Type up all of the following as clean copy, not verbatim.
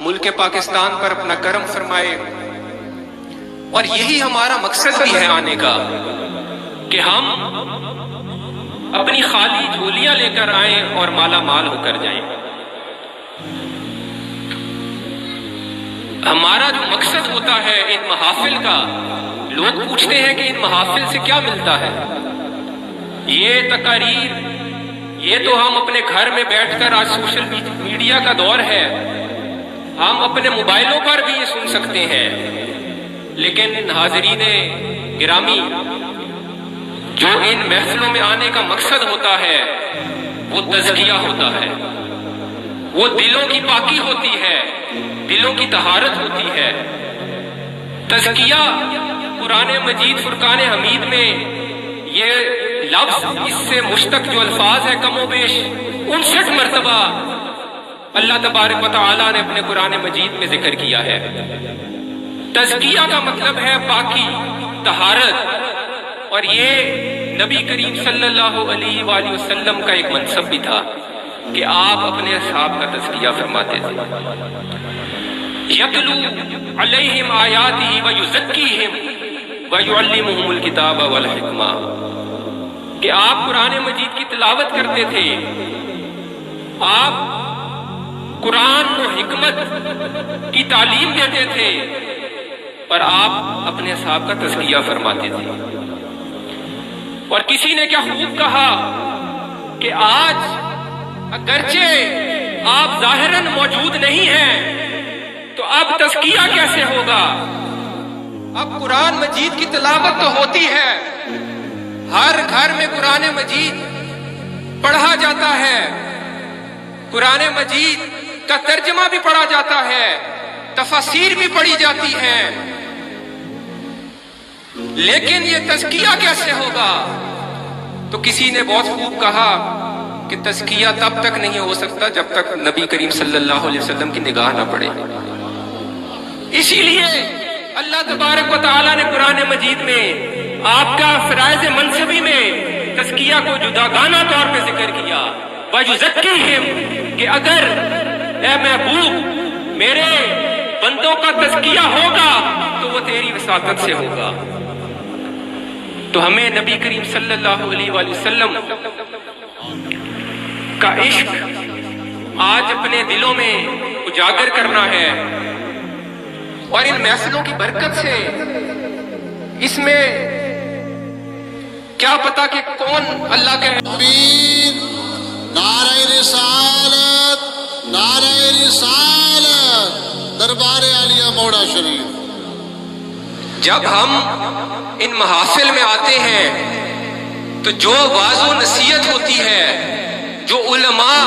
ملک پاکستان پر اپنا کرم فرمائے، اور یہی ہمارا مقصد بھی ہے آنے کا کہ ہم اپنی خالی جھولیاں لے کر آئیں اور مالا مال ہو کر جائیں۔ ہمارا جو مقصد ہوتا ہے ان محافل کا، لوگ پوچھتے ہیں کہ ان محافل سے کیا ملتا ہے؟ یہ تقاریر، یہ تو ہم اپنے گھر میں بیٹھ کر، آج سوشل میڈیا کا دور ہے، ہم اپنے موبائلوں پر بھی یہ سن سکتے ہیں، لیکن حاضرین گرامی، جو ان محفلوں میں آنے کا مقصد ہوتا ہے وہ تزکیہ ہوتا ہے، وہ دلوں کی پاکی ہوتی ہے، دلوں کی طہارت ہوتی ہے۔ تزکیہ قرآن مجید فرقان حمید میں یہ لفظ، اس سے مشتق جو الفاظ ہے کم و بیش 59 مرتبہ اللہ تبارک و تعالیٰ نے اپنے قرآن مجید میں ذکر کیا ہے۔ تزکیہ کا مطلب ہے پاکی، طہارت، اور یہ نبی کریم صلی اللہ علیہ وآلہ وسلم کا ایک منصب بھی تھا کہ آپ اپنے اصحاب کا تزکیہ فرماتے تھے۔ یتلو علیہم آیاتہ ویزکیہم ویعلمہم الکتاب والحکمہ، کہ آپ قرآن مجید کی تلاوت کرتے تھے، آپ قرآن و حکمت کی تعلیم دیتے تھے، اور آپ اپنے اصحاب کا تزکیہ فرماتے تھے۔ اور کسی نے کیا خوب کہا کہ آج اگرچہ آپ ظاہراً موجود نہیں ہیں تو اب تزکیہ کیسے ہوگا؟ اب قرآن مجید کی تلاوت تو ہوتی ہے، ہر گھر میں قرآن مجید پڑھا جاتا ہے، قرآن مجید کا ترجمہ بھی پڑھا جاتا ہے، تفاسیر بھی پڑھی جاتی ہیں، لیکن یہ تزکیہ کیسے ہوگا؟ تو کسی نے بہت خوب کہا کہ تزکیہ تب تک نہیں ہو سکتا جب تک نبی کریم صلی اللہ علیہ وسلم کی نگاہ نہ پڑے۔ اسی لیے اللہ تبارک و تعالیٰ نے قرآن مجید میں آپ کا فرائض منصبی میں تزکیہ کو جداگانہ طور پہ ذکر کیا، وَيُزَكِّيهِمْ، کہ اگر اے محبوب میرے بندوں کا تزکیہ ہوگا تو وہ تیری وساطت سے ہوگا۔ تو ہمیں نبی کریم صلی اللہ علیہ وآلہ وسلم کا عشق آج اپنے دلوں میں اجاگر کرنا ہے، اور ان محفلوں کی برکت سے اس میں کیا پتا کہ کون اللہ کے نعرہ رسالت، نعرہ رسالت، دربار عالیہ موڑا شریف۔ جب ہم ان محافل میں آتے ہیں تو جو واعظ و نصیحت ہوتی ہے، جو علماء،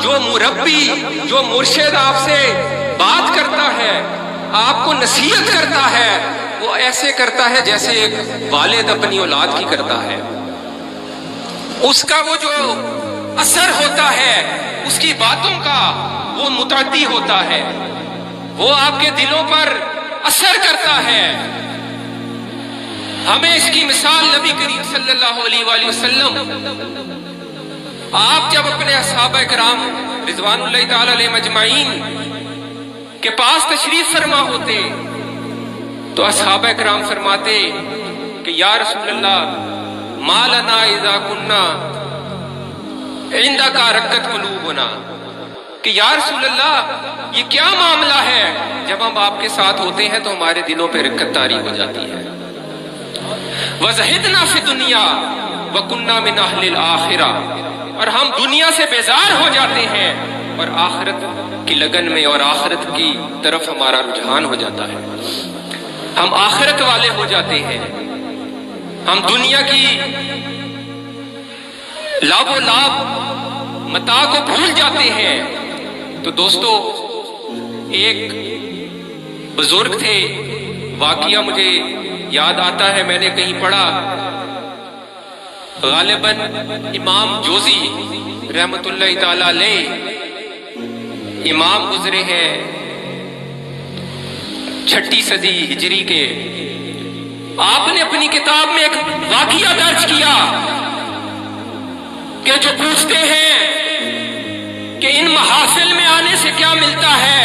جو مربی، جو مرشد آپ سے بات کرتا ہے، آپ کو نصیحت کرتا ہے، وہ ایسے کرتا ہے جیسے ایک والد اپنی اولاد کی کرتا ہے۔ اس کا وہ جو اثر ہوتا ہے اس کی باتوں کا، وہ متعدی ہوتا ہے، وہ آپ کے دلوں پر اثر کرتا ہے۔ ہمیں اس کی مثال نبی کریم صلی اللہ علیہ وآلہ وسلم، آپ جب اپنے صحابہ کرام رضوان اللہ تعالی علیہ مجمعین کے پاس تشریف فرما ہوتے تو اصحابہ کرام فرماتے کہ یا رسول اللہ، ما لنا اذا کننا عندک رقت قلوبنا، کہ یا رسول اللہ یہ کیا معاملہ ہے، جب ہم آپ کے ساتھ ہوتے ہیں تو ہمارے دلوں پہ رقت طاری ہو جاتی ہے۔ وَزَهِدْنَا فِي الدُّنْيَا وَكُنَّا مِنْ أَهْلِ الْآخِرَةِ، اور ہم دنیا سے بیزار ہو جاتے ہیں اور آخرت کی لگن میں اور آخرت کی طرف ہمارا رجحان ہو جاتا ہے، ہم آخرت والے ہو جاتے ہیں، ہم دنیا کی لاب و لاب متاع کو بھول جاتے ہیں۔ تو دوستو، ایک بزرگ تھے، واقعہ مجھے یاد آتا ہے، میں نے کہیں پڑھا، غالباً امام جوزی رحمت اللہ تعالی علیہ امام گزرے ہیں 6 صدی ہجری کے۔ آپ نے اپنی کتاب میں ایک واقعہ درج کیا کہ جو پوچھتے ہیں کہ ان محافل میں آنے سے کیا ملتا ہے،